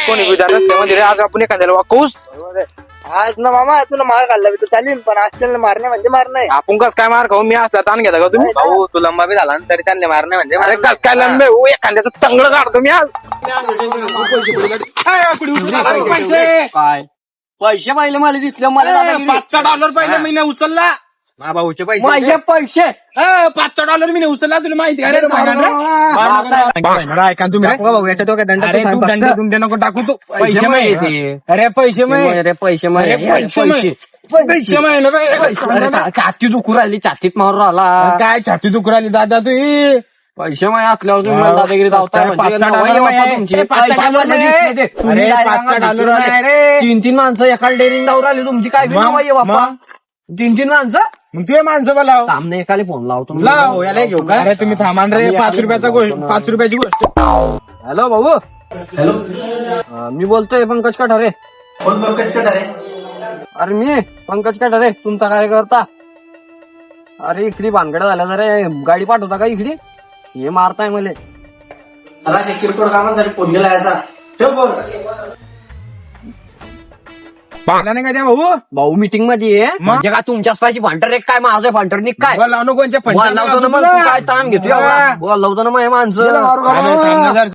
कोणी विचार रस्त्यामध्ये रे, आज आपण एखाद्याला वाकूस आज ना मामा तुला मार घालला तर चालेल, पण आज त्यांना मारणे म्हणजे मारणे. आपण कस काय मार खाऊ? मी असला ताण घेता का तुम्ही? भाऊ तू लंबा बी झाला ना तरी त्यांना मारणे म्हणजे अरे कस काय लंबे हो, एखाद्याचं चांगलं काढतो मी आज. काय पैसे पाहिले मला दिसले मला $5 पाहिजे मी नाही उचलला. भाऊचे पैसे माझे पैसे $5 मी नाही उचलला, तुला माहिती आहे रे? ऐका तुम्ही रे. भाऊ याच्या डोक्यात दंड अरे तू दंड तुमच्या नको टाकू तू. पैसे माहिती. अरे पैसे माहिती. अरे पैसे पैसे माहिती. छाती दुखू राहिली, छातीत मारून राहिला. काय छाती दुखू राहिली दादा तू? पैसे माहिती असल्यावर तुम्ही मला दादागिरी धावताय म्हणजे $5 नवई बाप्पा तुमची. $5 तुम्ही अरे direct $5 सांगा, रे. 3 माणसं एका डेअरिंग धावून राहिली तुमची. काय बी नवई आहे बाप्पा. 3 माणसं मग ते माणसं बोलाव. सामने एकाला फोन लावतो लाव. अरे तुम्ही थांबा रे. $5 गोष्ट. हॅलो भाऊ. हॅलो मी बोलतोय पंकज कठारे. कोण पंकज कटारे? अरे मी पंकज कठारे तुमचा कार्यकर्ता. अरे इकडे भानगड झाल्या जरा गाडी पाठवता का इकडे? हे मारताय मला. मला किरकोळ कामांसाठी फोन केला याचा. ठेव फोन. पाहिला नाही का त्या भाऊ? भाऊ मीटिंग मध्ये आहे म्हणजे का तुमच्याच पाहिजे भांटर एक काय माझं भांटर निघ काय बोलाव नको कोणच्या बोल लावतो ना मग तू काय ताण घेतो बोल लावतो ना मग हे माणसं फंड